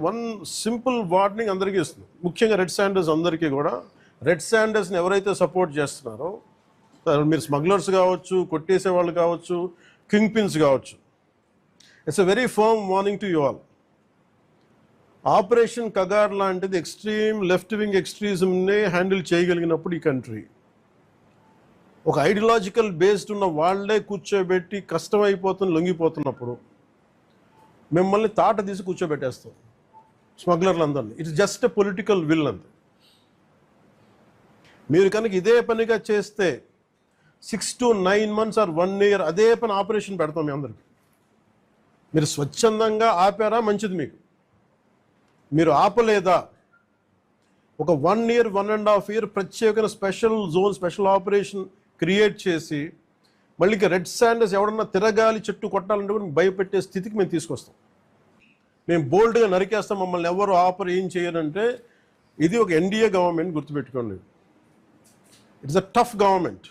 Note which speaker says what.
Speaker 1: One simple warning అందరికీ ఇస్తుంది, ముఖ్యంగా రెడ్ శాండర్స్ అందరికీ కూడా. రెడ్ శాండర్స్ని ఎవరైతే సపోర్ట్ చేస్తున్నారో, మీరు స్మగ్లర్స్ కావచ్చు, కొట్టేసే వాళ్ళు కావచ్చు, కింగ్ పిన్స్ కావచ్చు, it's a very firm warning to you all. Operation Kagar లాంటిది ఎక్స్ట్రీమ్ లెఫ్ట్ వింగ్ ఎక్స్ట్రీజంనే హ్యాండిల్ చేయగలిగినప్పుడు ఈ కంట్రీ, ఒక ఐడియాలజికల్ బేస్డ్ ఉన్న వాళ్ళే కూర్చోబెట్టి కష్టమైపోతున్న లొంగిపోతున్నప్పుడు మిమ్మల్ని తాట తీసి కూర్చోబెట్టేస్తాం స్మగ్లర్లందరినీ. It's just a political will అంతే. మీరు కనుక ఇదే పనిగా చేస్తే 6 to 9 months ఆర్ 1 year అదే పని ఆపరేషన్ పెడతాం మీ అందరికి. మీరు స్వచ్ఛందంగా ఆపారా మంచిది, మీరు ఆపలేదా ఒక 1 year 1.5 year ప్రత్యేకమైన special zone, special operation create చేసి మళ్ళీ రెడ్ శాండర్స్ ఎవడన్నా తిరగాలి, చెట్టు కొట్టాలంటే కూడా భయపెట్టే స్థితికి మేము తీసుకొస్తాం. మేము బోల్డ్గా నరికేస్తాం, మమ్మల్ని ఎవరు ఆపరు, ఏం చేయరంటే. ఇది ఒక ఎన్డీఏ గవర్నమెంట్, గుర్తుపెట్టుకోండి. It's a tough government.